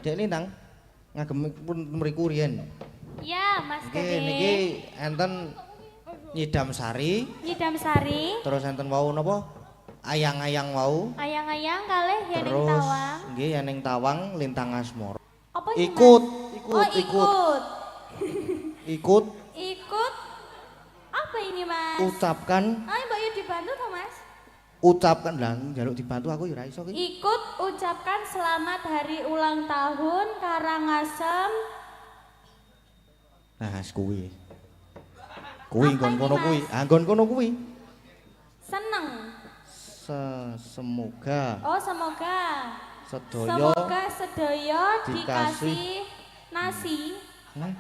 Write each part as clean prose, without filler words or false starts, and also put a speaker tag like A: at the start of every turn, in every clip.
A: Dek Lintang ngagem pun mriku riyen.
B: Iya, Mas Gede.
A: Niki enten Nyidam Sari.
B: Nyidam Sari.
A: Terus enten wau napa? Ayang-ayang wau.
B: Ayang-ayang kalih Yeneng
A: Terus
B: Tawang.
A: nggih Yeneng Tawang Lintang Asmara.
B: Apa ini,
A: Ikut,
B: Mas?
A: ikut,
B: Oh,
A: ikut. Ikut.
B: Ikut. Apa ini, Mas?
A: Ucapkan.
B: Ayo Mbak Yu dibantu toh, Mas?
A: Ucapkan lah, njaluk dibantu aku ya ora iso ki.
B: Ikut ucapkan selamat hari ulang tahun Karangasem.
A: Nah, kuwi. Kuwi nggon kono kuwi. Ah, nggon kono kuwi.
B: Seneng.
A: Semoga.
B: Oh, semoga.
A: Sedaya.
B: Semoga sedaya dikasih nasi.
A: Hah?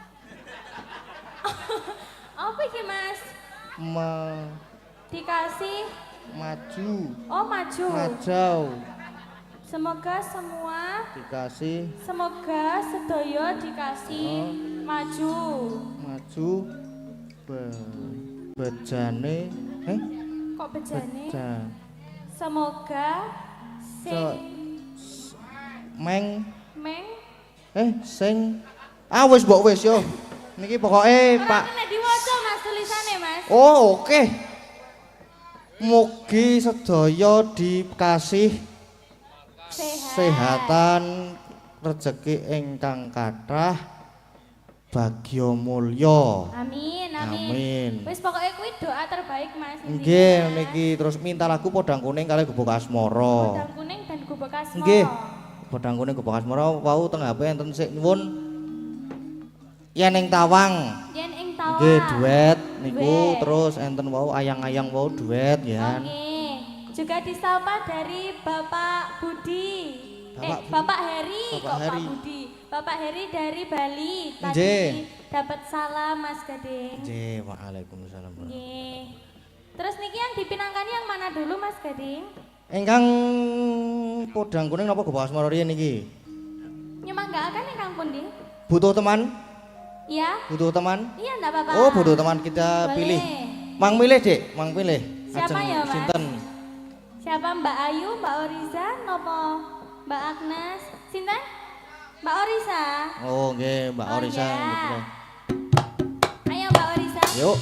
B: Apa iki, Mas? Dikasih
A: Maju.
B: Oh, maju.
A: Majau.
B: Semoga semua
A: Dikasih.
B: Semoga sedaya dikasih maju.
A: Maju. Bejane.
B: Kok bejane?
A: Beja.
B: Semoga sing
A: Meng.
B: sing
A: Wis mbok wis yo. Niki pokoke Pak.
B: ora kena diwaca Mas tulisane, Mas.
A: Oh, oke. Mugi sedaya dikasih sehatan rezeki ingkang kathah bagya mulya.
B: Amin, amin.
A: Amin.
B: Wis pokoke kuwi doa terbaik, Mas.
A: Nggih, niki terus minta lagu Podang Kuning kali Gubuk Asmara.
B: Podang Kuning dan Gubuk Asmara.
A: Nggih. Podang Kuning Gubuk Asmara wau teng HP enten sik nyuwun Yeneng Tawang.
B: Yeneng Tawang.
A: Nggih, duet niku
B: Duet.
A: terus enten wau ayang-ayang wau duet ya.
B: Oke. Juga disapa dari Bapak Budi. Bapak Heri,
A: Bapak
B: kok
A: Heri.
B: Pak Budi. Bapak Heri dari Bali. Tadi
A: Nggih.
B: dapat salam Mas Gading.
A: Nggih, waalaikumsalam.
B: Nggih. Terus niki yang dipinangkani yang mana dulu Mas Gading?
A: Ingkang Podang Kuning napa Gubuk Asmara riyen niki?
B: Nyemanggakan ingkang pundi?
A: Butuh teman?
B: Iya?
A: Butuh teman?
B: Iya enggak apa-apa.
A: Oh, butuh teman kita
B: Boleh.
A: pilih. Mang milih, Dek, Mang pilih.
B: Siapa
A: Ajeng
B: ya, Mas?
A: Sinten?
B: Siapa Mbak Ayu, Mbak Oriza, nopo Mbak Agnes? Sinten? Mbak Orisa.
A: Oh, nggih, Mbak
B: Oh,
A: Orisa.
B: iya.
A: Betul.
B: Ayo Mbak Orisa.
A: Yuk.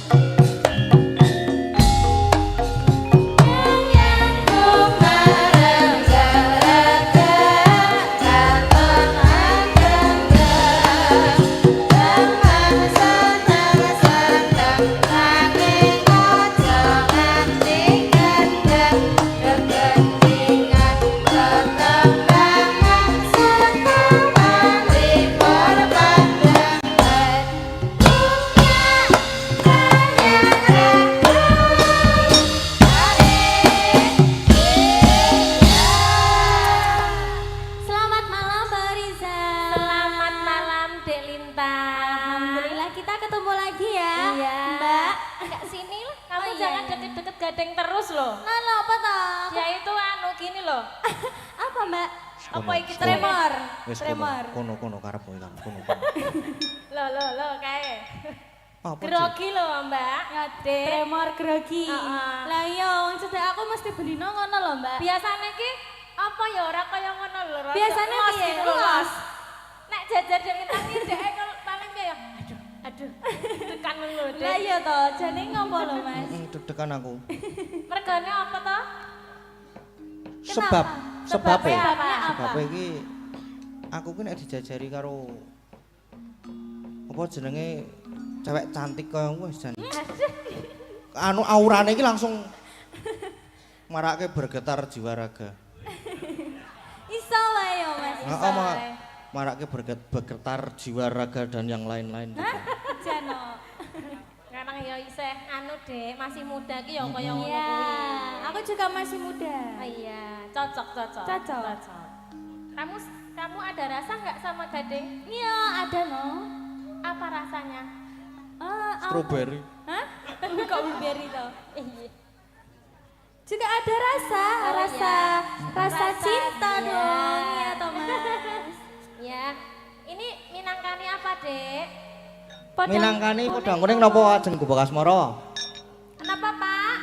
B: Selamat malam Mbak Oriza.
C: Selamat malam Dek Lintang.
B: Alhamdulillah kita ketemu lagi ya.
C: Iya.
B: Mbak.
C: Enggak sini lah. Kamu
B: Oh, iya,
C: jangan
B: iya.
C: deket-deket gading terus loh.
B: Lala apa toh?
C: Ya itu anu gini loh.
B: Apa Mbak?
C: Apa iki
A: Kono.
B: Tremor.
A: Wis
B: Tremor.
A: kono karep kowe kan kono.
C: Loh kae.
A: Apa?
C: Grogi loh Mbak.
B: Ya deh. Tremor grogi.
C: Heeh.
B: Lah iya wong cedek aku mesti bendino ngono lho Mbak.
C: Biasanya ki apa ya ora kaya ngono lho. rada
B: Biasanya
C: los
B: piye?
C: gitu lho,
B: Los.
C: los. Nek jajar Dek Lintang iki Dek kalau paling kayak aduh tekan lho
B: Lah
C: Dek.
B: iya toh, jane ngopo lho Mas?
A: Deg-degan aku.
C: Mergane apa toh?
A: Sebab
C: Sebabnya
A: sebabnya
C: apa?
A: sebabnya iki aku ki nek dijajari karo apa jenenge cewek cantik kaya wis jan. Anu aurane iki langsung marake bergetar jiwa raga.
B: Iso wae yo Mas. Iso
A: Heeh,
B: wae.
A: marake bergetar jiwa raga dan yang lain-lain.
B: Jano.
C: Karena ya isih anu Dek, masih muda ki ya kaya ngono
B: Iya,
C: kuwi.
B: aku juga masih muda.
C: Oh iya, cocok.
B: Cocok.
C: Kamu ada rasa nggak sama gading?
B: Iya, ada no.
C: Apa rasanya?
A: Strawberry.
B: Hah? Kok blueberry toh?
C: Iya.
B: Juga ada rasa,
C: Oh,
B: rasa,
C: iya.
B: rasa cinta
C: iya.
B: dong, ya Thomas.
C: Ya, ini minangkani apa Dek?
A: Minangkani Podang Kuning napa ajeng Gubuk Asmara?
C: Kenapa Pak?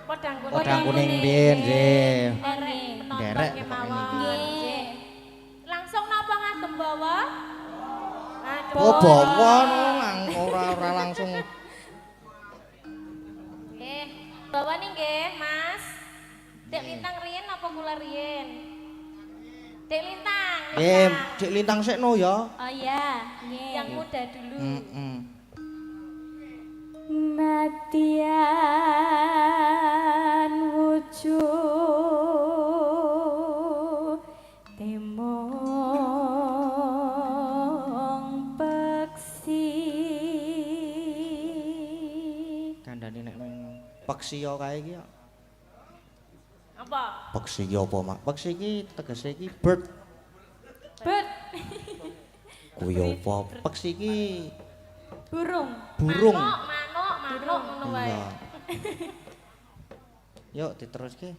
C: Podang kuning.
A: Podang Kuning biyen nggih.
C: Derek penonton
A: Derek
C: kemawon.
A: pokoknya
B: nggih.
C: Langsung napa ngagem bawa
A: Oh, bawa ora langsung.
C: Nggih, bawa nih nggih, Mas. Dek Lintang riyen apa kula riyen? Dek Lintang.
A: Nggih, Dik Lintang sekno ya.
B: Oh iya, nggih.
C: Yang muda dulu.
A: Heeh.
B: Nadyan wujud temong peksi
A: Kandhane nek ning peksiya kae iki ya.
C: Apa?
A: Peksiya apa, Mak? Peksi iki tegese iki bird.
C: Bird.
A: Kuwi apa? Peksi iki
B: burung.
A: burung.
C: Manuk ngono wae.
A: Iya. Yuk diteruske.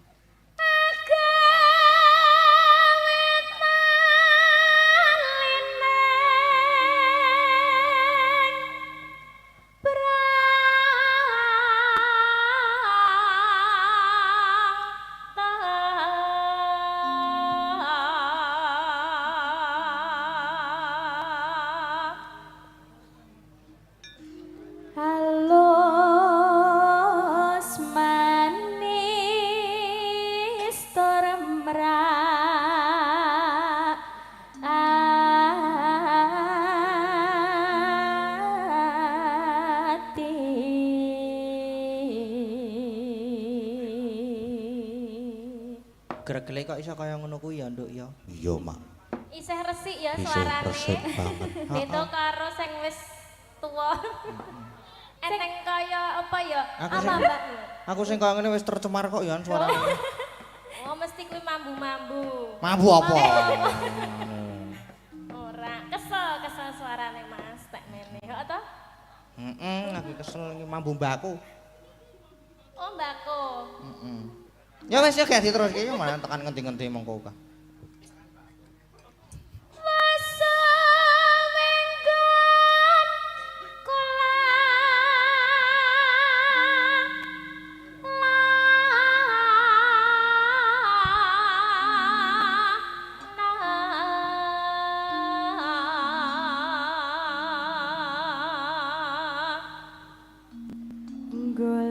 B: Halus manis tur mrak ati
A: Gregele kok iso kaya ngono kuwi ya, Nduk ya? Iya, Mak.
C: Isih resik ya
A: Isih
C: suarane.
A: resik banget.
C: Beda karo sing wis tuwa. Enteng kaya apa ya?
A: Aku
C: Apa
A: sing-
C: Mbak?
A: Aku sing kaya ngene wis tercemar kok ya suarane.
C: Oh, mesti kuwi mambu-mambu.
A: Mambu apa?
C: Ora, kesel suarane Mas, tak mene. Kok to?
A: Lagi kesel iki mambu mbakku.
C: Oh, mbako.
A: Ya wis ya gak diteruske yo malah tekan ngendi-ngendi mengko ka.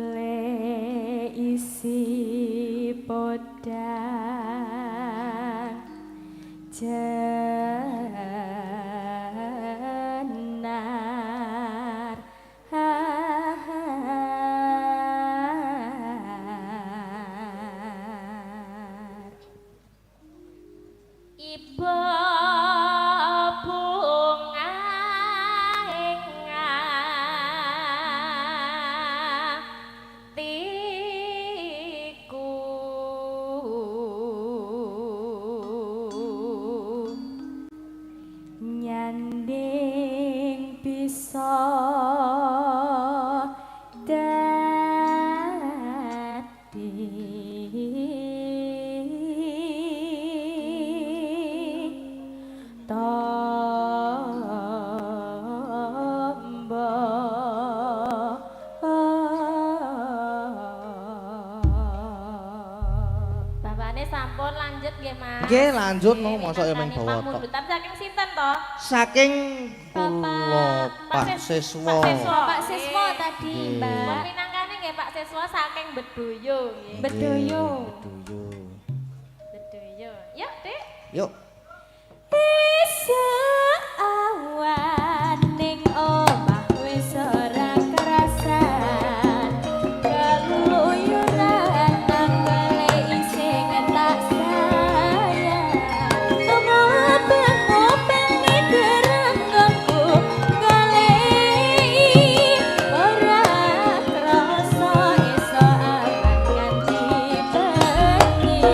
B: golek isi podang jenar
C: Iba bunga tiku
B: nyanding bisa dadi
C: Bapakne sampun lanjut nggih, Mas.
A: Nggih, lanjut no, mosok ya ming
C: Nanging
A: bawa tok.
C: pamundutan saking sinten to?
A: Saking
C: Bapak-
A: kula Pak
C: Pak
A: Siswa.
C: Pak Siswa.
B: Pak Siswa tadi,
A: Nggih.
B: Mbak.
C: Pinangkane nggih Pak Siswa saking Bedoyo nggih.
B: Bedoyo.
A: Bedoyo.
C: Bedoyo. Yuk, Dik.
A: Yuk.
B: Bisa awan ning omah wis ora kerasan keluyuran tanggale isih tak sayang ngopen-ngopen derengku goleki ora krasa iso awan ganti bengi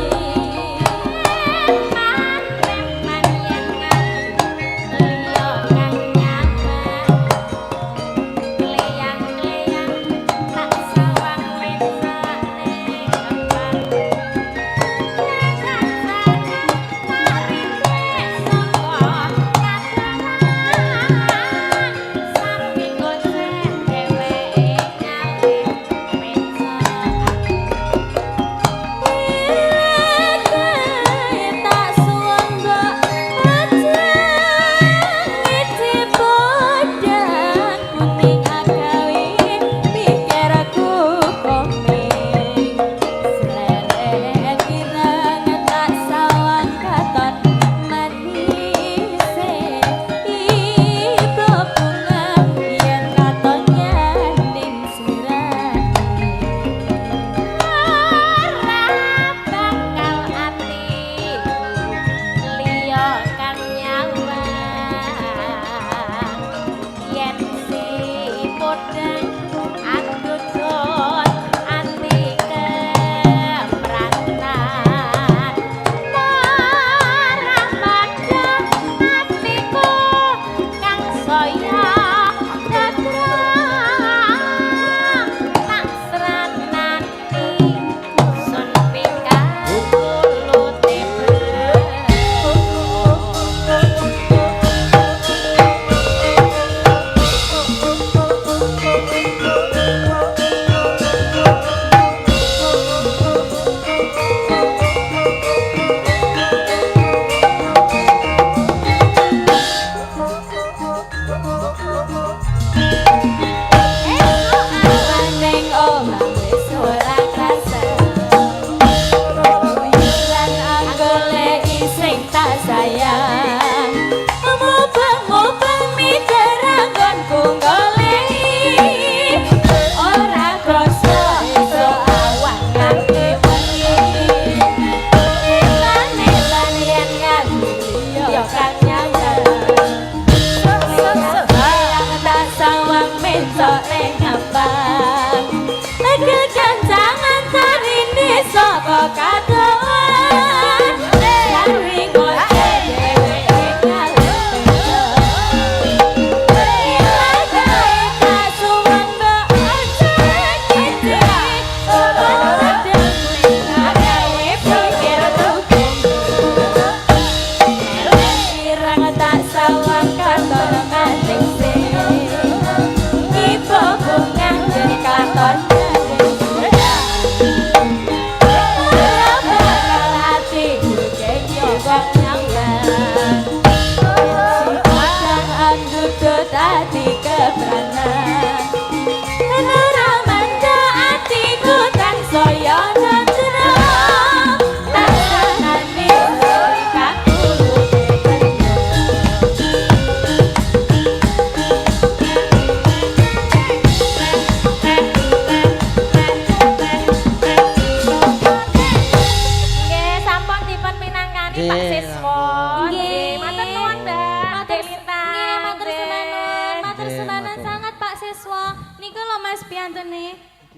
B: ya Antoni.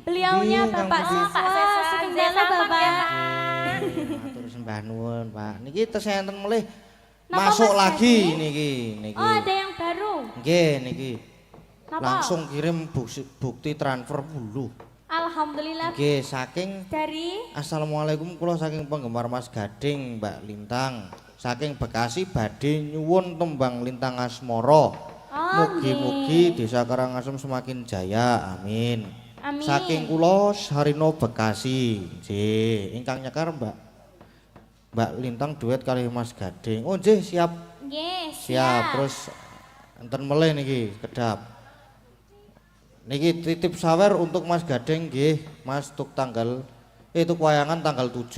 B: Beliaunya
A: Iya, Kang
B: Bapak
A: Budi.
B: Siswa,
C: Pak Siswa,
B: Sugeng
C: Nggih,
B: Dalu
C: sampun ya,
B: Bapak.
C: Pak.
A: Matur sembah nuwun, Pak. Niki tesih enten melih
B: Napa,
A: masuk
B: Mas
A: lagi
B: Gade?
A: niki.
B: Oh ada yang baru.
A: Nggih niki.
B: Napa?
A: Langsung kirim bukti transfer bulu.
B: Alhamdulillah
A: Nggih, saking
B: dari
A: Assalamualaikum, kula saking penggemar Mas Gading, Mbak Lintang. Saking Bekasi badhe nyuwun tembang Lintang Asmara. Mugi-mugi Desa Karangasem semakin jaya. Amin.
B: Amin.
A: Saking kula Sarino Bekasi. Nggih, ingkang nyekar Mbak Lintang duet kali Mas Gading. Oh nggih, siap.
B: Nggih,
A: Siap. Terus enten melih niki, kedap. Niki titip sawer untuk Mas Gading nggih, Mas tuk tanggal tuk wayangan tanggal 7.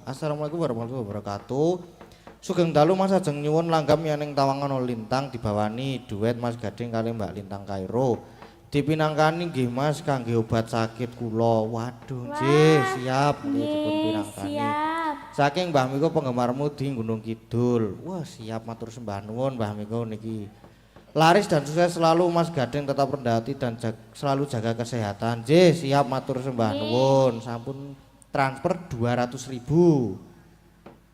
A: Assalamualaikum warahmatullahi wabarakatuh. Sugeng dalu Mas ajeng nyuwun langgam yaning tawangan Lintang dibawani duet Mas Gading kali Mbak Lintang Kairo. Dipinangkani nggih Mas kangge obat sakit kula. Waduh, nggih, siap nggih dipun
B: Nggih,
A: pinangkani.
B: siap.
A: Saking Mbah Miko penggemarmu di Gunung Kidul. Wah, siap matur sembah nuwun Mbah Miko niki. Laris dan sukses selalu Mas Gading, tetap rendah hati dan selalu jaga kesehatan. Nggih, siap matur sembah nuwun. Sampun transfer 200.000.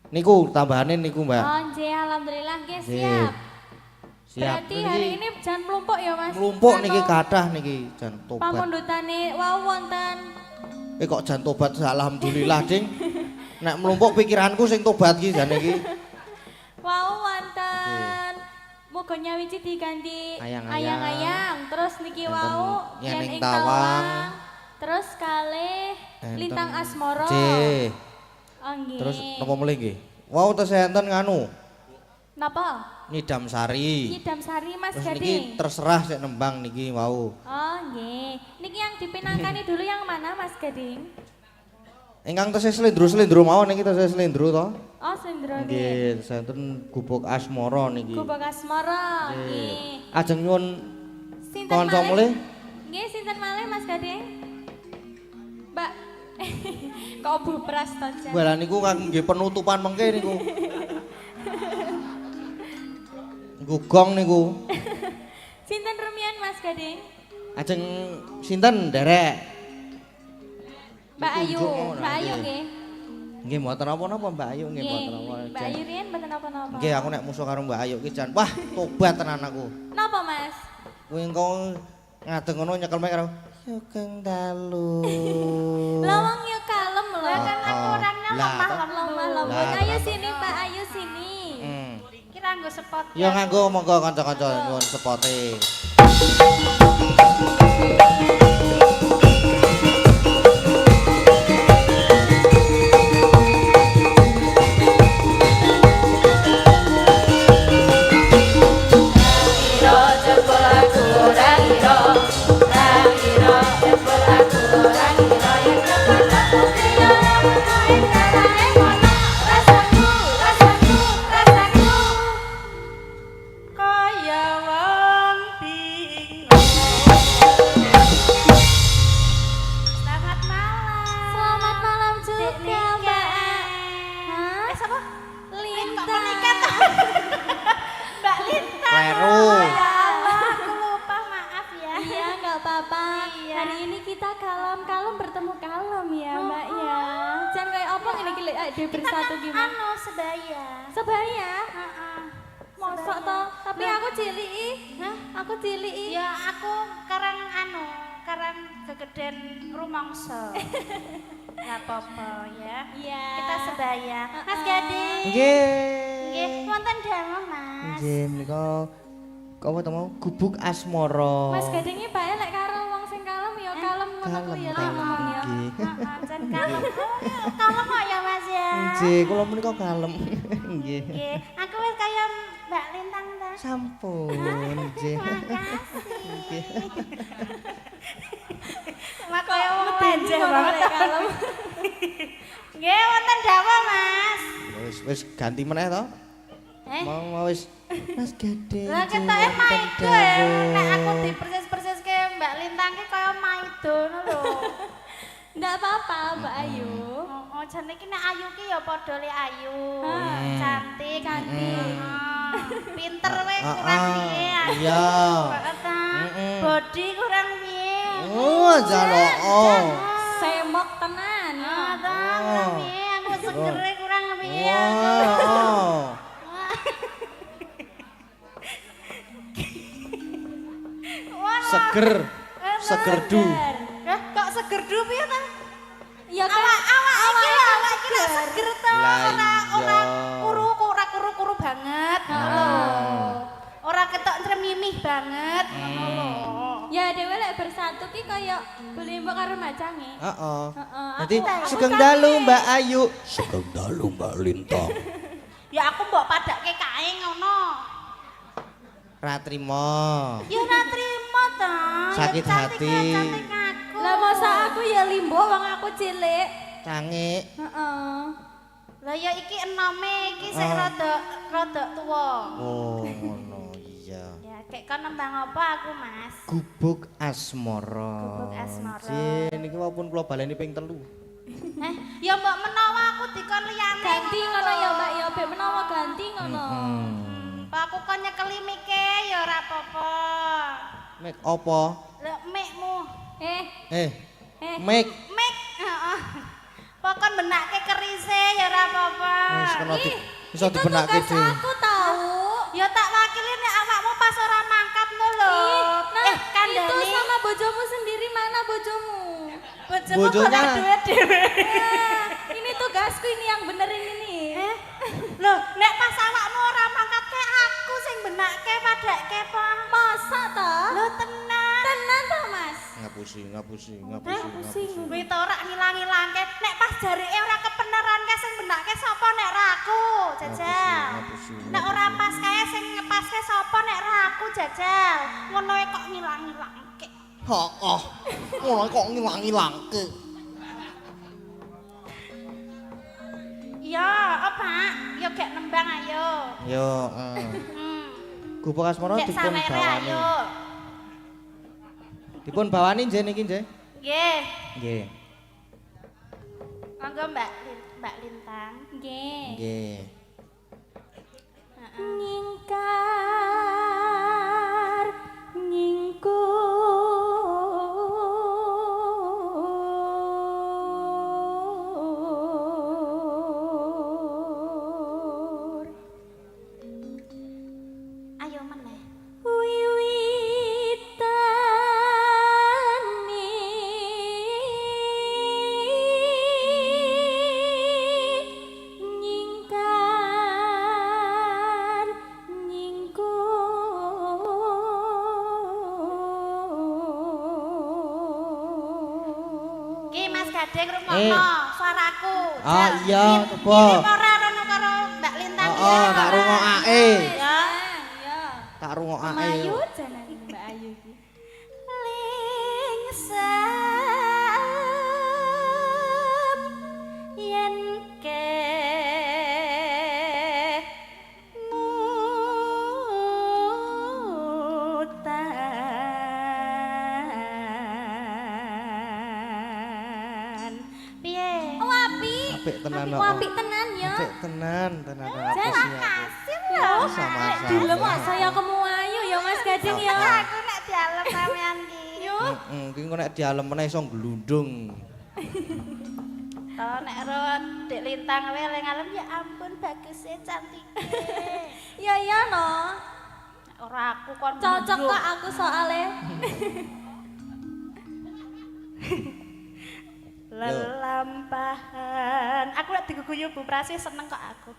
A: Niku tambahane niku, Mbak.
B: Oh nggih, alhamdulillah nggih
A: Nggih.
B: siap.
A: Siap.
B: Berarti hari ini jangan melumpuk ya Mas.
A: mlumpuk niki
B: Anu,
A: kathah niki jan tobat.
B: pamundutane wau wonten.
A: Kok jan tobat alhamdulillah, Ding. Nek mlumpuk pikiranku sing tobat ki jan iki.
B: Wau wonten. Muga nyawiji diganti
A: Ayang-ayang.
B: ayang-ayang. Terus niki
A: Enten
B: wau
A: Yen
B: yen
A: ing
B: ing
A: Tawang.
B: Terus kalih
A: Enten
B: Lintang Asmara.
A: Nggih.
B: Oh nggih.
A: Terus napa melih nggih? Wau tesih enten nganu,
B: Napa?
A: Nidam Sari.
B: Nyidam Sari Mas
A: Terus
B: Gading.
A: niki terserah sik nembang niki wau.
B: Oh nggih. Niki yang dipinangkani dulu yang mana Mas Gading?
A: Ingkang tesih slendro-slendro mawon niki tesih slendro to.
B: Oh Sendro nggih.
A: Nggih, tesih enten Gubuk Asmara niki.
B: Gubuk Asmara nggih.
A: Ajeng nyuwun
B: Sinten
A: kanca
B: malih?
A: mulih.
B: Nggih, sinten malih Mas Gading? Mbak. Kok bupras to, Jan?
A: Bala niku kangge penutupan mengke niku. Gugong niku.
B: Sinten rumiyin Mas Gading?
A: Ajeng sinten nderek?
B: Mbak Ayu,
A: Ditunjuk mawon,
B: Mbak Ayu
A: nggih.
B: nggih.
A: Nggih mboten napa-napa Mbak Ayu nggih
B: Nggih.
A: mboten napa.
B: Mbak Ayu riyen mboten napa-napa.
A: Nggih aku nek musuh karo Mbak Ayu ki jan wah tobat tenan aku.
B: Napa Mas?
A: Kuwi engko ngadeg ngono nyekel mek karo Sugeng dalu.
B: Lah wong yo kalem lho.
C: Kan aku orangnya
A: Lah,
C: lemah
A: toh.
C: lembut.
B: Lemah lembut.
A: Lah,
B: Ayo
A: kenapa?
B: sini Mbak Ayu sini.
C: Kira nggo spot.
A: Ya nganggo monggo kanca-kanca nyuwun sepote.
C: Kaya wong bingung. Selamat malam.
B: Selamat malam juga
C: Nika.
B: Mbak. Hah?
C: Siapa?
B: Lintang.
C: Kok nikat? Mbak Lintang.
A: Kleru.
C: Ya Allah, aku lupa, maaf ya.
B: Iya, nggak apa-apa.
C: Iya.
B: Hari ini kita kalem-kalem bertemu kalem ya, Mbak ya. Jangan kayak apa ini gila di bersatu gimana?
C: Anu sebaya.
B: Sebaya.
C: Heeh.
B: Mosok toh, tapi aku cilik ih. Hah? Aku cilik ih.
C: Ya aku karang kegeden rumangsa. Enggak apa-apa ya.
B: Iya.
C: Kita sebaya. Mas Gading. Nggih,
A: Nggih.
C: wonten dawuh, Mas.
A: Nggih menika apa to mau Gubuk Asmara.
B: Mas Gading iki bae lek karo wong sing kalem ya kalem ngono ku ya
A: Kalem,
B: ngomong ya.
A: nggih.
C: Heeh, jan kalem. Kalem kok ya, Mas ya.
A: Nggih, kula menika kalem. Nggih.
C: Nggih, aku wis kaya Mbak Lintang ta.
A: Sampun, nggih.
C: Makasih. Mak kaya wong
B: Medeni
C: lanjut
B: ngono
C: banget.
B: lek kalem.
C: Nggih, wonten dawuh, Mas.
A: Wis ganti meneh to?
C: Eh?
A: Mau wis Mas Gading.
C: Lah ketoke maido ya. Nek aku dipersis-persiske Mbak Lintang ki kaya maido ngono lho.
B: Nggak apa-apa, Mbak Ayu.
C: Oh, jane iki nek ayu ki ya padha le ayu.
B: Hmm.
C: Cantik.
B: Cantik.
C: Pinter we kurang piye.
A: Iya.
C: Banget ta.
A: Mm-mm.
C: Body kurang piye.
A: Oh, jalo. Oh.
B: Semok tenan ya.
C: Aku segere kurang piye.
A: Wow. Seger. Segerdu.
C: Kok segerdu piye ta?
B: Ya kan
C: Awak iki lho seger to.
A: Lah
C: Ora
A: iya.
C: kuru-kuru banget. Ora ketok tremimih banget.
B: ya dhewe lek bersatu ki kaya belimbok karo macange.
A: Heeh.
B: Heeh.
A: Nanti sugeng dalu Mbak Ayu. Sugeng dalu Mbak Lintang.
C: Ya aku mbok padake kae ngono.
A: Ra trimo.
C: Ya ora trimo to.
A: Sakit hati.
C: Cantik aku.
B: Lah masa aku ya limbo wong aku cilik.
A: Cangik.
B: Heeh.
C: Lah ya iki enome iki sik rada tuwa.
A: Oh, ngono iya.
C: Ya kek kon nembang apa aku, Mas?
A: Gubuk asmara.
C: Gubuk asmara.
A: Jen iki walaupun kula baleni ping 3.
C: Ya mbok menawa aku dikon liyane.
B: Ganti ngono ya Mbak ya bek menawa ganti ngono.
C: Pak aku kon nyekeli mike ya ora apa-apa.
A: Mek apa?
C: Lek mikmu.
A: Mek.
C: Mik, heeh. Pokon benakke kerise ya ora apa-apa.
A: Wis kena iso
B: Itu
A: dibenakke
B: tugas
A: dhewe.
B: aku tahu.
C: Ya tak wakili nek awakmu pas ora mangkat no lho.
B: Nah, itu
C: Kandhani.
B: sama bojomu sendiri mana bojomu?
C: Bojomu
A: Bojonya.
C: golek duit dhewe.
B: Nah, ini tugasku ini yang benerin ini.
C: Lho, nek pas awakmu ora mangkat ke aku sing benakke padake apa?
B: Masa ta?
C: Lho tenan.
B: Tenan ta, Mas?
A: Ngapusi.
C: Kuwi to ora ngilang-ilangke. Nek pas jarike ora kepeneran ke sing benakke sapa nek ra aku, Jajal.
A: Ngapusi.
C: Nek ora pas kae sing ngepaske sapa nek ra aku, Jajal. Ngono kok ngilang-ilangke.
A: Heeh. Ngono kok ngilang-ilangke.
C: Ya, apa? Ya gek nembang ayo.
A: Yo, Gubuk asmara
C: Gek
A: dipun
C: sawere
A: bawani.
C: ayo.
A: Dipun bawani njen iki njen.
C: Nggih.
A: Nggih.
C: Monggo Mbak Lintang.
B: Nggih.
A: Nggih.
B: Nyingkar nyingkur
C: Ayo meneh.
B: wiwitane nyingkar nyingkur
C: Ki Mas Gading rungokno suaraku.
A: Ah,
C: Jal,
A: iya,
C: mirip-
A: coba.
C: mirip ora rono karo Mbak Lintang
A: Oh,
C: ya.
A: tak rungokake.
C: Ya.
B: ya
A: Tak rungokake.
B: Mayu janan Mbak Ayu iki
C: Lingsep yen ke mutan. Piye?
B: apik
A: Apik tenan kok.
B: apik tenan ya
A: Apik tenan.
C: Terima kasih lho.
A: Sama-sama.
B: dulu mah saya kamu ayu ya Mas Gading ya
C: Aku nek dialem sampean ki.
A: Heeh, iki kok nek dialem meneh iso glundung.
C: Oh, nek ro Dik Lintang wae ngalem ya ampun bagusnya cantike.
B: ya ya no
C: Ora aku kon
B: cocok
C: glundung.
B: kok aku soalnya
C: Lelampahan. Aku lek diguyu Bu Prasi seneng kok aku.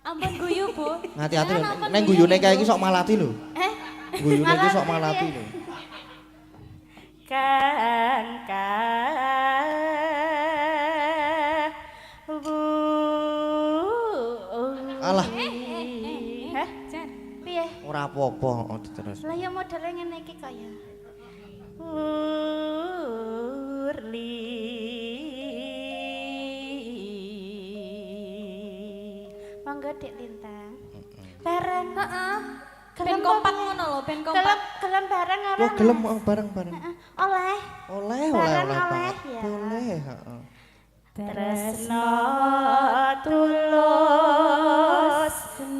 B: ampun guyu Bu
A: Hati-hati
B: Jangan
A: lho,
B: ampun
A: neng
B: guyu,
A: guyune kae iki
B: Bu.
A: sok malati lho. Guyune iki sok malati lho.
C: Kan
A: Alah,
C: Hah?
B: Jan
C: Piye?
A: ora apa-apa, oh terus.
C: Lah ya modele ngene iki kaya. Urli. Monggo Dik Lintang. Bareng.
B: heeh ben
C: Gelem
B: kompak
C: apa?
B: ngono lho ben
C: Gelem
B: kompak
C: gelem bareng ora?
A: Lo gelem
C: Mas?
A: oh, bareng-bareng.
C: Oleh.
A: Oleh
C: Bareng oleh,
A: banget.
C: ya.
A: Boleh, heeh.
C: Tresno tulus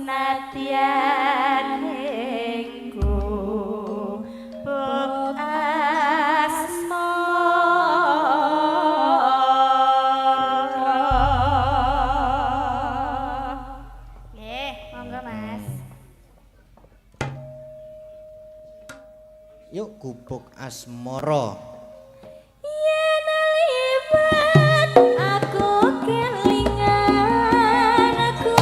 C: nadyan engko bok monggo Mas.
A: Yuk gubuk asmara.
B: Yen liwat aku kelingan aku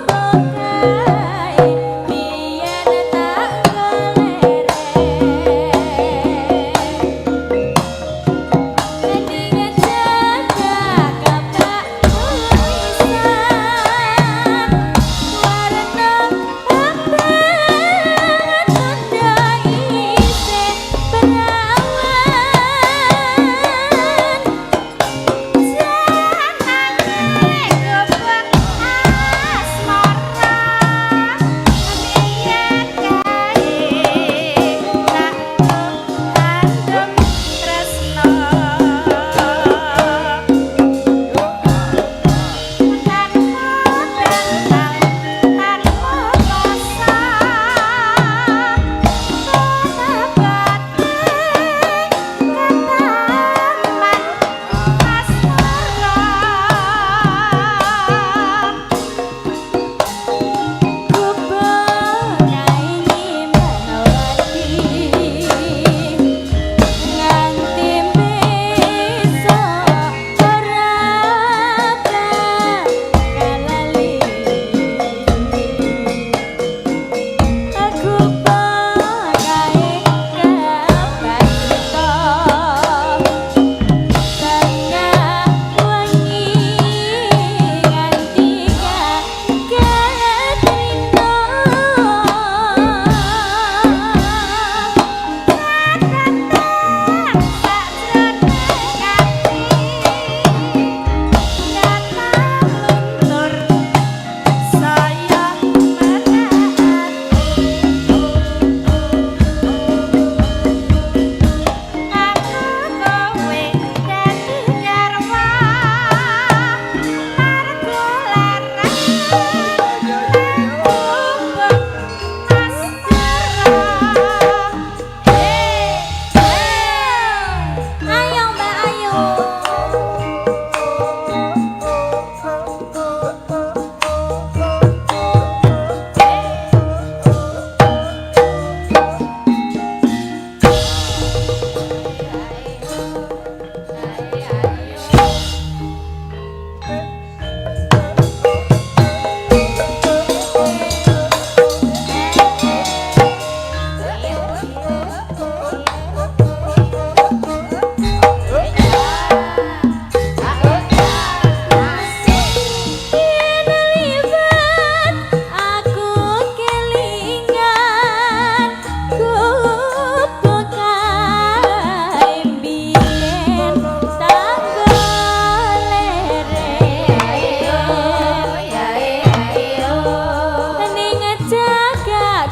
B: pokai biyen tak golerek endinge jaga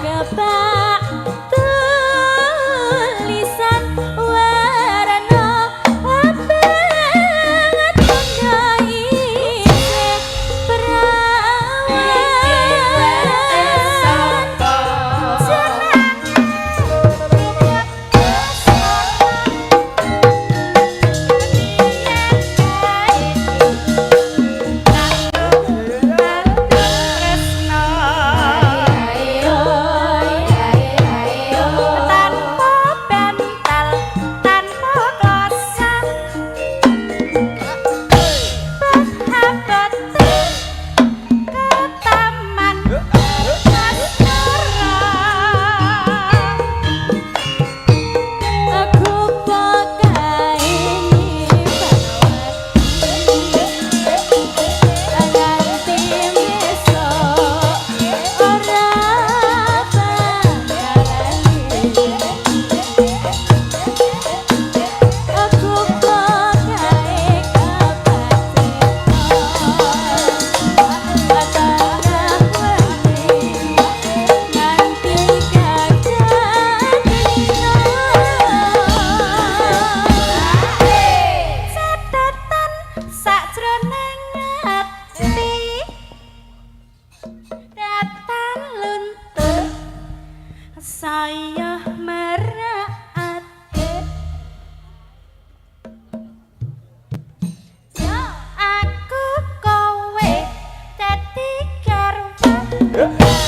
B: kapak tulisan warna abang tanda isih
C: Aku kowe dadi garwa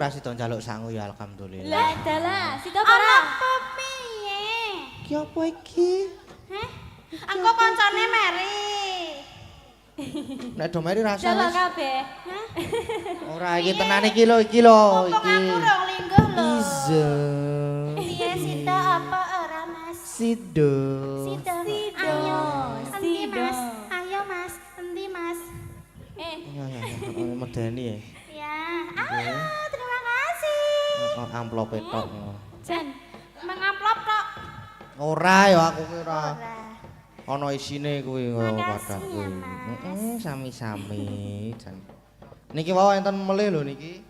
A: ora sida njaluk sangu ya alhamdulillah.
B: Lah dalah, sida
C: Ana
B: ora.
C: apa piye?
A: Ki apa iki?
C: Heh? Aku koncone Mary.
A: Nek do mari
B: Jaluk
A: rasane
B: kabeh.
C: Hah?
A: ora iki tenan iki lho iki lho
C: Mumpung
A: iki.
C: aku rong lingguh lho.
A: Iza.
C: Piye sida apa ora Mas?
A: Sido.
C: Sida.
B: Sido.
C: Ayo. Endi
B: Sido.
C: Mas? Ayo Mas. Endi Mas?
A: Ya, medeni ya.
C: Ya. Terima kasih.
A: Amplop tok.
B: Jan,
C: Mengamplop kok.
A: Ora ya aku ki ora.
C: Ora.
A: Ana isine kuwi
C: Makasih
A: kathah
C: ya,
A: kuwi.
C: Mas.
A: Sami-sami. Jan. Niki wae enten melih lho niki.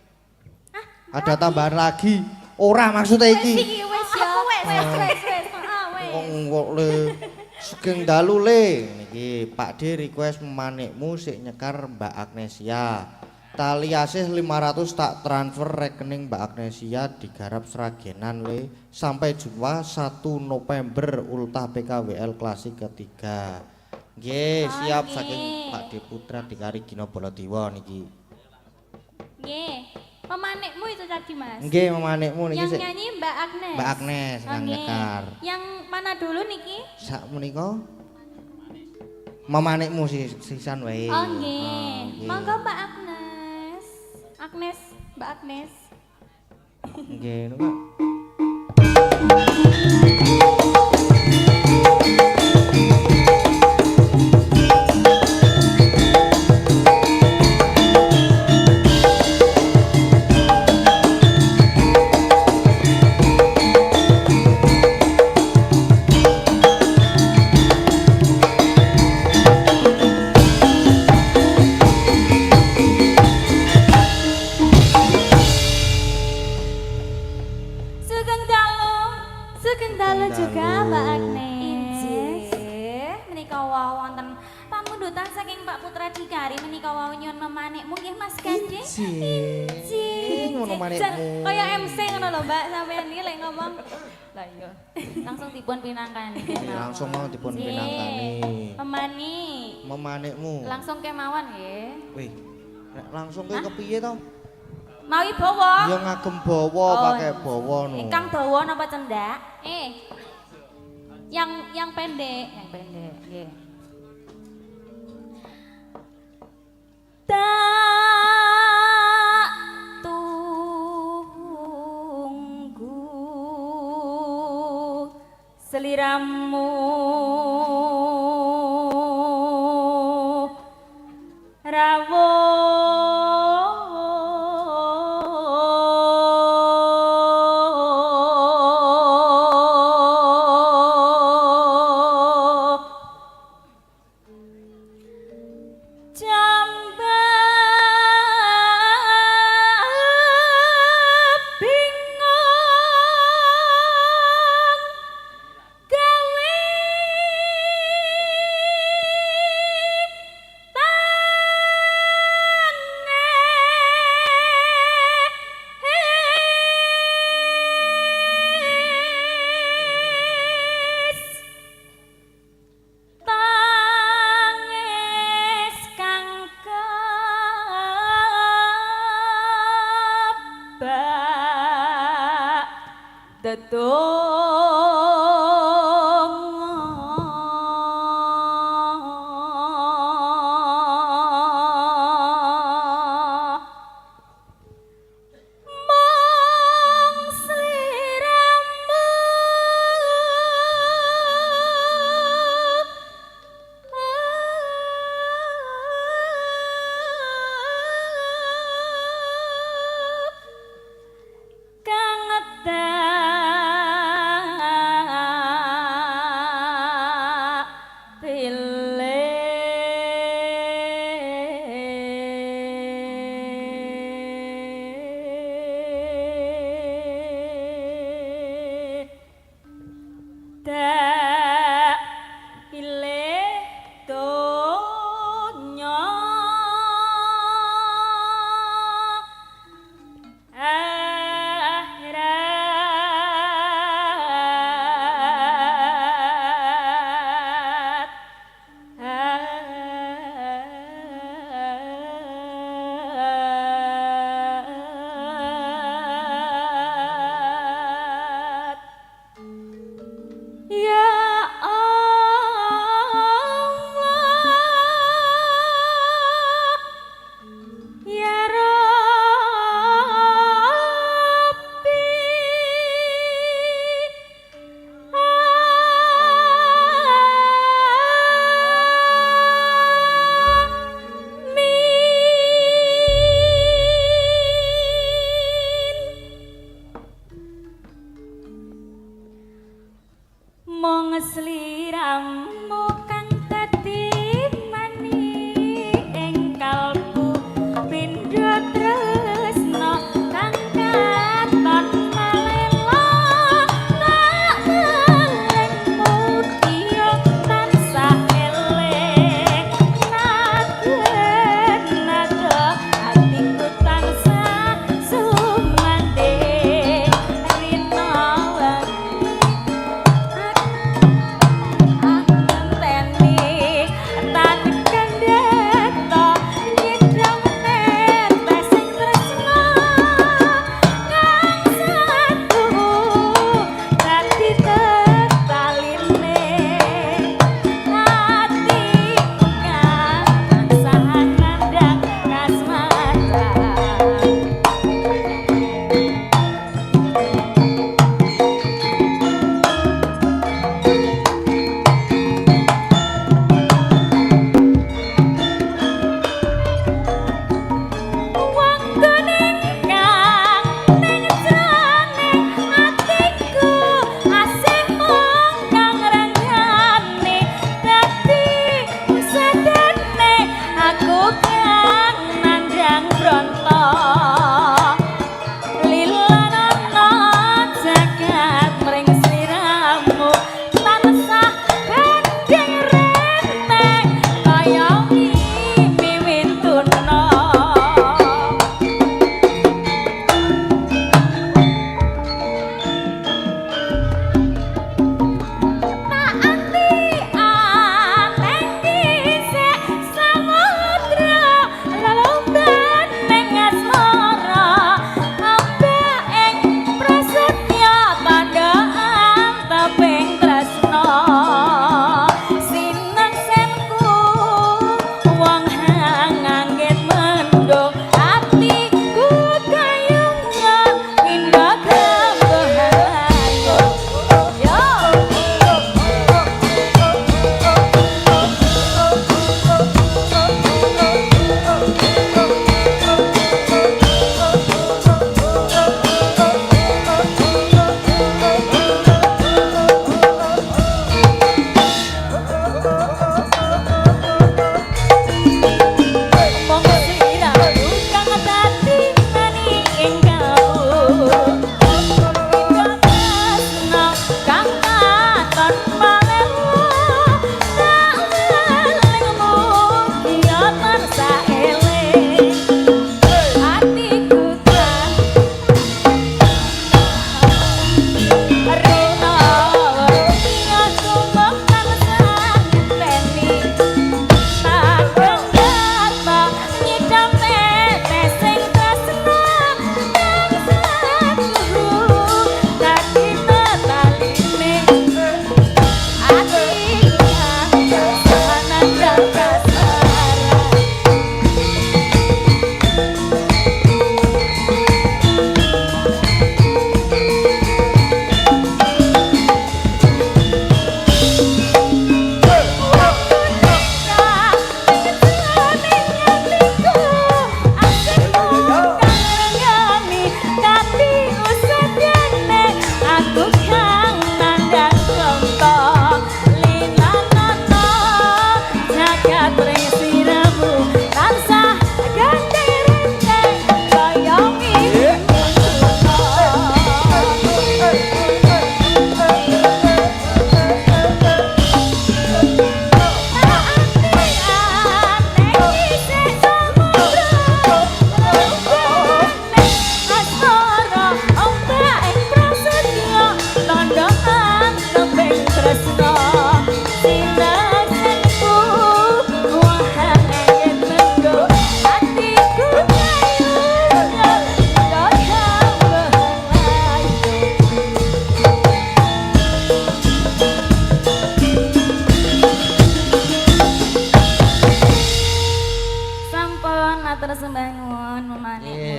A: Ada tambahan lagi. Ora maksudnya
B: wis
A: iki.
B: iki wis ya.
C: Wis.
B: Wis. Heeh,
A: Kok le sugeng dalu le niki Pak D request manikmu sik nyekar Mbak Agnesia. Tali asih 500 tak transfer rekening Mbak Agnesia digarap seragenan le sampai jumpa 1 November ultah PKWL klasik ketiga. Nggih, siap
B: nggih.
A: saking Pak D Putra Dikari Gino Baladewa niki.
B: Nggih. Pemanikmu itu tadi, Mas.
A: Nggih, memanikmu niki
B: Yang
A: sik
B: nyanyi Mbak Agnes.
A: Mbak Agnes
B: Oh,
A: yang
B: nggih.
A: nyekar.
B: Yang mana dulu niki?
A: Sak menika memanikmu sisan wae.
B: Oh nggih.
A: nggih.
B: Monggo Mbak Agnes. Agnes, Mbak Agnes.
A: Nggih, niku.
B: Sugeng dalu juga
A: dalu.
B: Mbak Agnes.
C: Injih, menika wau wonten pamundutan saking Pak Putra Dikari menika wau nyuwun memanikmu nggih Mas Kande.
A: Injih. Ngono manikmu.
B: Kaya MC ngono lho Mbak, sampean iki lek ngomong.
C: Lah iya. Langsung dipun pinangkani.
A: Langsung mau dipun
B: Nggih.
A: pinangkani.
B: Pemani.
A: Memanikmu.
C: Langsung kemawon nggih.
A: Wih, nek langsung ke kepiye to?
C: Mawi bawa.
A: Ya ngagem bawa
C: Oh,
A: pakai bawa no.
C: Ingkang dawa napa cendak?
B: Yang pendek.
C: Yang pendek nggih.
B: Tak tunggu seliramu rawuh jambak bingung gawe tangis tangis kang kebak dedonga mong sliramu kang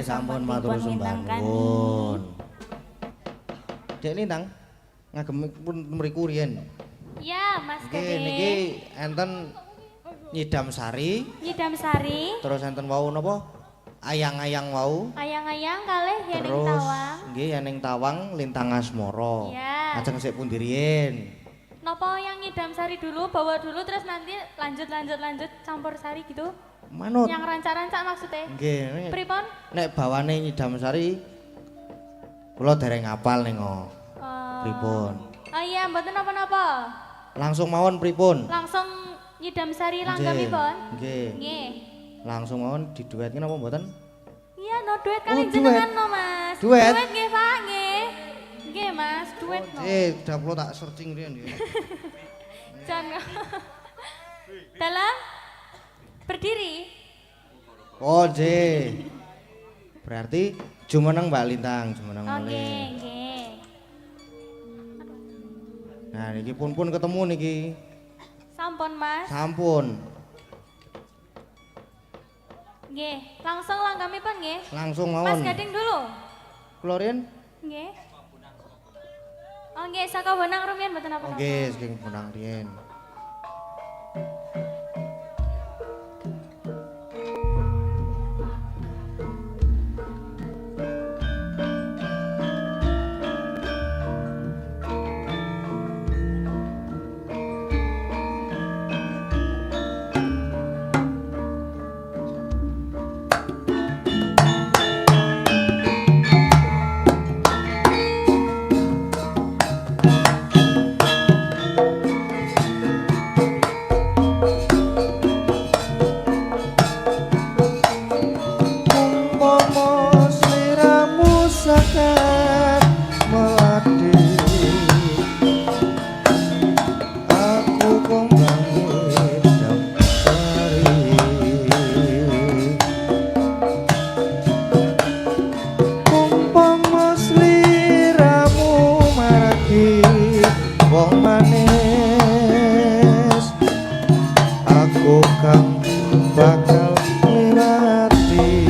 A: sampun matur sembah nuwun. Dek Lintang ngagem pun mriku riyen.
B: Iya, Mas
A: Nggih
B: Dede.
A: niki enten Nyidam Sari.
B: Nyidam Sari.
A: Terus enten wau napa? Ayang-ayang wau.
B: Ayang-ayang kalih Yeneng
A: Terus
B: Tawang.
A: nggih Yeneng Tawang Lintang Asmara.
B: Iya.
A: Ajeng sik pundi riyen?
B: Napa yang Nyidam Sari dulu, bawa dulu terus nanti lanjut campur sari gitu?
A: Manut.
B: Yang rancak-rancak maksudnya?
A: Nggih.
B: Pripun?
A: Nek bawane Nyidam Sari kula dereng ngapal ning
B: Oh.
A: pripun.
B: Oh iya, mboten napa-napa.
A: Langsung mawon pripun?
B: Langsung Nyidam Sari
A: Nggih.
B: langgamipun?
A: Nggih.
B: Nggih.
A: Langsung mawon diduetke napa mboten?
B: Iya, no duet kali
A: Oh,
B: jenengan
A: duet.
B: no, Mas.
A: Duet?
B: Duet nggih, Pak, nggih. Nggih, Mas, duet no.
A: Dah kula tak searching riyen nggih.
B: Jangan. Dalam berdiri.
A: Oh, nggih. Berarti jumeneng Mbak Lintang, jumeneng
B: Oke,
A: malih.
B: nggih.
A: Nah, niki pun ketemu niki.
B: Sampun, Mas.
A: Sampun.
B: Nggih, langsung langgamipun nggih.
A: Langsung
B: Mas
A: mawon.
B: Gading dulu.
A: Klorin?
B: Nggih. Oh nggih, saka Bonang rumiyin mboten apa-apa.
A: Oke, saking punang riyen. Umpama sliramu sakat melati, aku kembang jam sari. Umpama sliramu maragi wong manis, aku kang bakal ngliwati.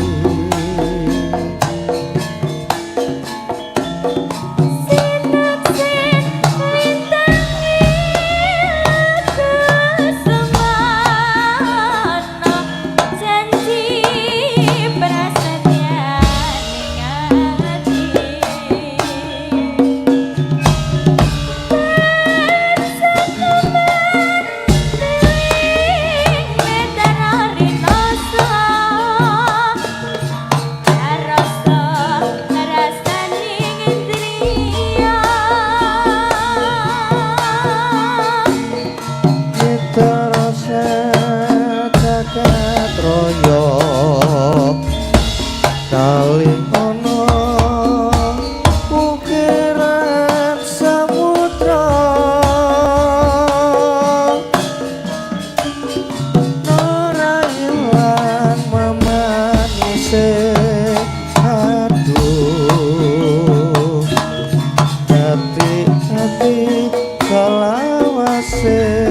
A: Terasa jagat raya kali ono ukiran samudra, ora ilang memanise aduh hati-hati kalawase.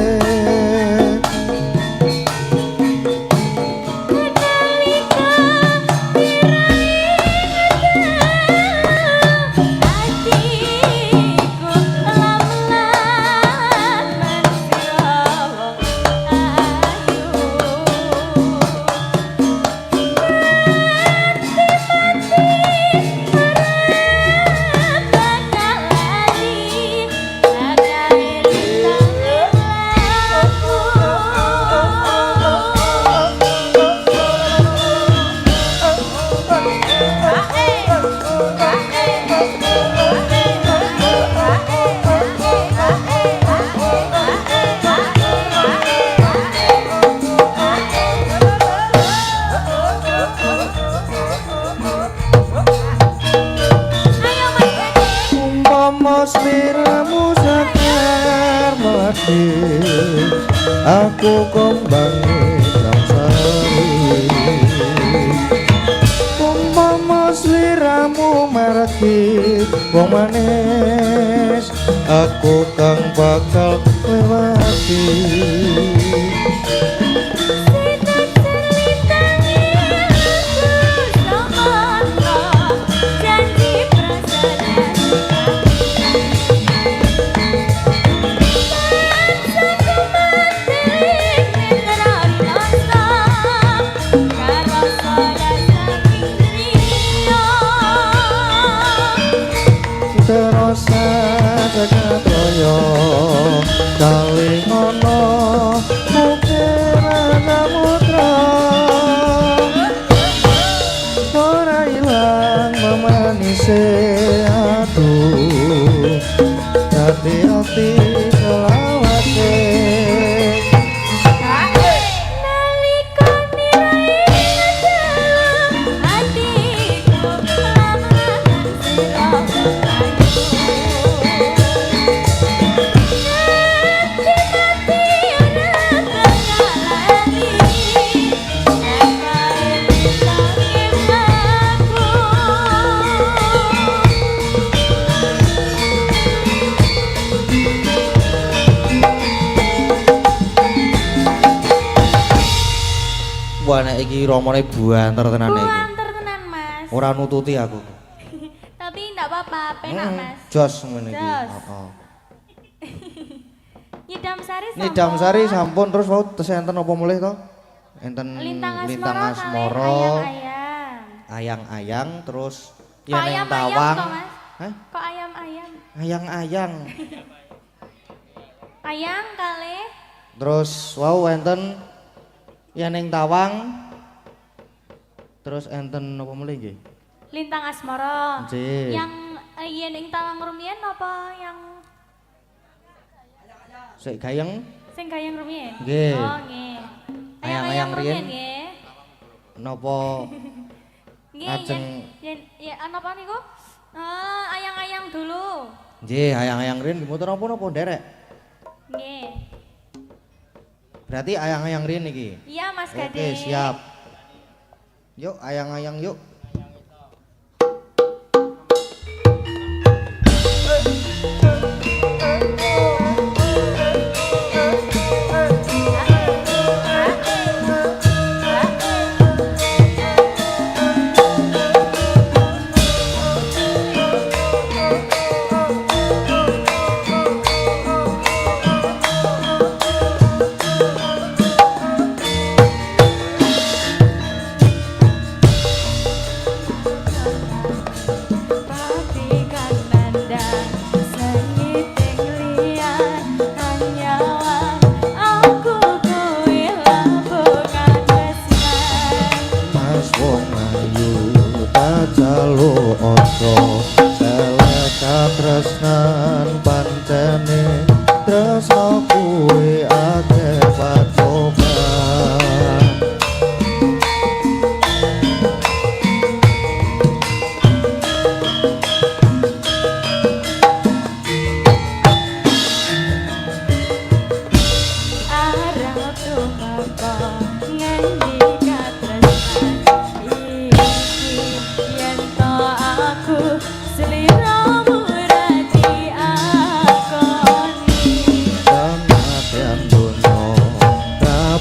A: Umpama sliramu sakar melati, aku kembang jam sari. Umpama sliramu margi wong manis, aku kang bakal lewati. Terasa jagat raya kali ono ukiran samudra, ora ilang memanise aduh hati-hati selawase. iki romone buanter tenan iki.
B: Buanter tenan, Mas.
A: Ora nututi aku.
B: Tapi enggak apa-apa, penak, Mas.
A: Jos ngene iki.
B: Jos.
A: Heeh.
B: Nyidam Sari
A: sampun terus wau tes enten apa mulih to? Enten
B: Lintang
A: Lintang
B: Asmara.
A: Asmara.
B: Ayam-ayam.
A: Ayang-ayang terus
B: Kok
A: Yeneng
B: ayam-ayam
A: Tawang.
B: toh, Mas?
A: Hah?
B: Kok ayam-ayam?
A: Ayang-ayang.
B: Ayang kali.
A: Terus wau enten Yeneng Tawang. Terus enten apa mulih nggih?
B: Lintang Asmara.
A: Nggih.
B: Yang Yeneng Tawang rumiyin apa yang
A: Sik gayeng
B: sing gayeng rumiyin?
A: Nggih.
B: Oh, nggih.
A: Ayang-ayang riyen.
B: nggih.
A: napa
B: Nggih,
A: Ajeng.
B: ya napa niku? Ayang-ayang dulu.
A: nggih ayang-ayang riyen dimuter napa nderek?
B: Nggih.
A: Berarti ayang-ayang riyen iki.
B: Iya, Mas Gade.
A: Oke, siap. Yuk ayang-ayang yuk. Mas wong ayu tajalo ojo seleka tresnan pancene tresno kuwi akeh pacoban.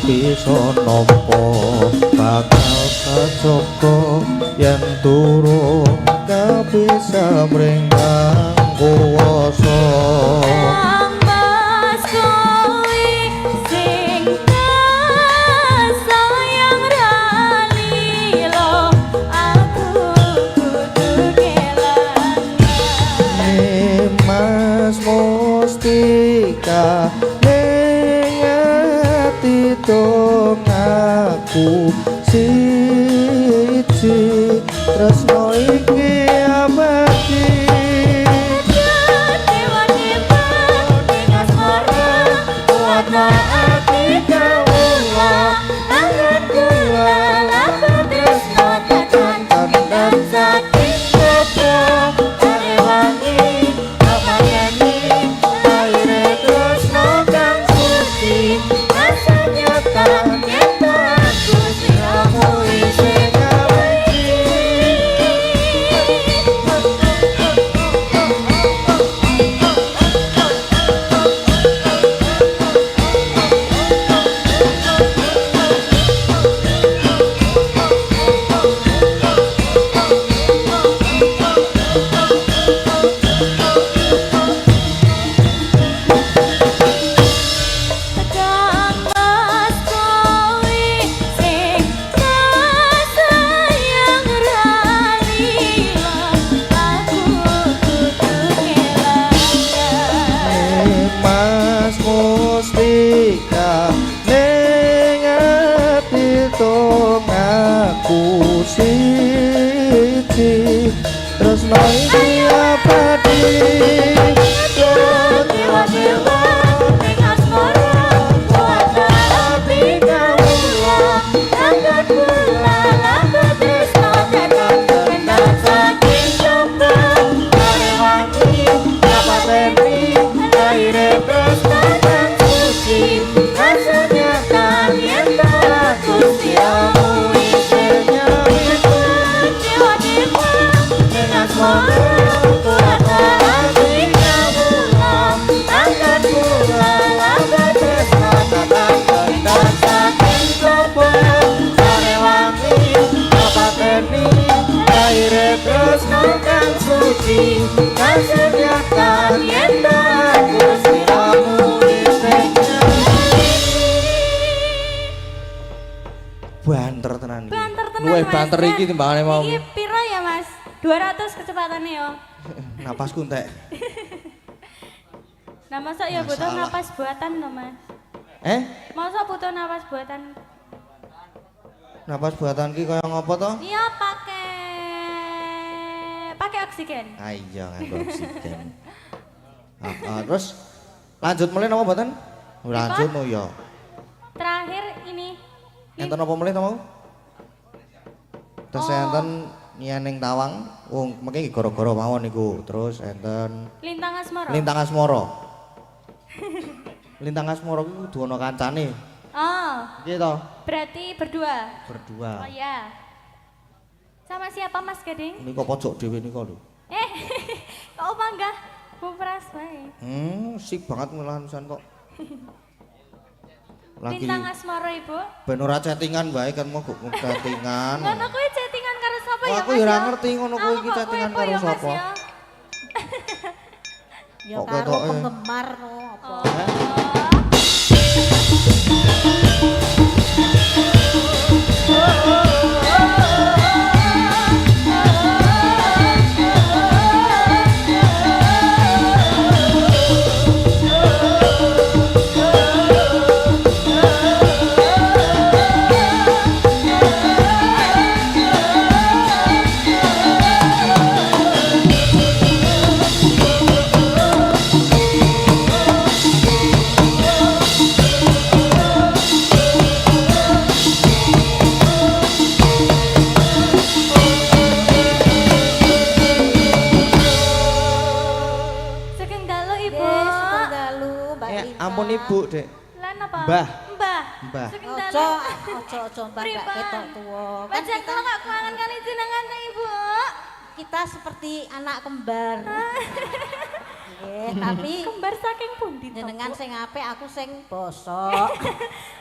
A: Bisa nampa bakal kacoko yen turun kabisa mringkang kuwasa. Mas Mustika ningati dong aku siji tresno iki abadi. Mas Mustika ningati dong aku siji tresno iki abadi. tresno kang suci kasediakan yen aku sliramu isih banter tenan iki.
B: Banter tenan,
A: Luwih
B: Mas.
A: banter iki timbangane mau.
B: Iki piro ya, Mas? 200 kecepatannya yo.
A: Napasku entek.
B: Nah, masa ya butuh
A: Masalah.
B: napas buatan loh, Mas.
A: Masa
B: butuh napas buatan?
A: napas buatan ki kaya ngopo to?
B: Iya, pakai oksigen.
A: Ah iya nganggo oksigen. Terus lanjut mulai napa mboten? Lanjut no ya.
B: Terakhir ini
A: Enten apa mulai to mau? Terus
B: Oh.
A: enten nyening tawang, wong mengki gara-gara mawon niku. Terus enten
B: Lintang Asmara.
A: Lintang Asmara. Lintang Asmara kuwi kudu ana kancane.
B: Oh,
A: Piye to?
B: berarti berdua.
A: Berdua.
B: Oh ya. Sama siapa Mas Gading?
A: Nika pojok dhewe nika lho.
B: Kok apa enggak? Bu Pras bae.
A: Sip banget mulahan pisan kok. Lagi
B: Lintang Asmara, Ibu.
A: ben ora chattingan bae kan mau kok chattingan.
B: Ngono kuwi chattingan karo sapa
A: Oh,
B: ya,
A: aku
B: Mas?
A: ya ora
B: ya?
A: ngerti ngono kuwi iki
B: Aku kok
A: chattingan
B: kepo
A: karo
B: ya, Mas,
A: sapa.
B: ya?
D: Ya
A: Kok
D: karo
A: ketoke?
D: penggemar no apa.
B: Oh. Sugeng dalu, Ibu.
D: Nggih, sugeng dalu Mbak
A: Ya
D: Lintang.
A: ampun Ibu, Dek.
B: Lan apa?
A: Mbah.
B: Mbah.
A: Mbah.
B: Sugeng dalu.
D: Ojo Mbak gak
B: Pripun?
D: ketok tuwa. Kan
B: Pancen
D: kita,
B: kula gak kuangan kali jenengan ta, Ibu.
D: kita seperti anak kembar. Nggih, tapi
B: Kembar saking pundi to?
D: jenengan
B: Bu?
D: sing apik, aku sing bosok.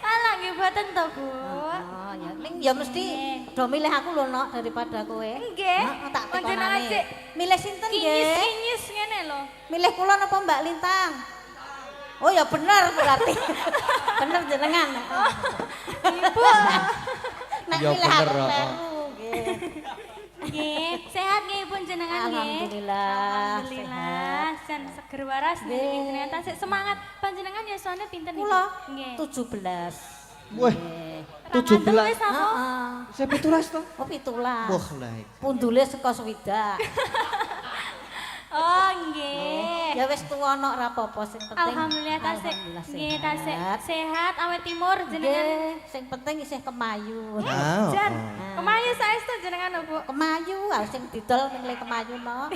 B: Alah nggih boten to, Bu.
D: Oh, ya ning ya mesti do milih aku lho nok daripada kowe.
B: Nggih.
D: Heeh, tak
B: Panjenengan
D: tekonane.
B: sik
D: Milih sinten nggih?
B: kinyis-kinyis ngene lho.
D: Milih kula napa Mbak Lintang? Oh ya bener berarti. Bener jenengan.
B: Ibu.
D: Nek
A: Ya
D: milih
A: bener,
D: aku
A: heeh.
D: kleru nggih.
B: Nggih, sehat nggih pun jenengan nggih.
D: Alhamdulillah,
B: Alhamdulillah, sen seger waras
D: Nggih.
B: niki ternyata sik semangat. Panjenengan ya soalnya pinten Ibu?
D: Kula
B: Nggih.
D: 17.
A: Wah,
D: Nggih.
A: 17.
B: Ramadan wis apa?
D: Heeh.
A: Saya 17 to.
D: Oh 17.
A: Wah, lah iki.
D: Pundule saka swidak.
B: Oh, nggih.
D: Ya wis tuwa nok ra apa-apa sing penting.
B: Alhamdulillah tasik.
D: Alhamdulillah
B: Nggih, tasik.
D: sehat.
B: Sehat awet timur jenengan.
D: Nggih, sing penting isih kemayu.
A: Ah,
B: Jan,
A: oh.
B: kemayu saestu jenengan Bu.
D: Kemayu, ah sing didol ning le kemayu nok.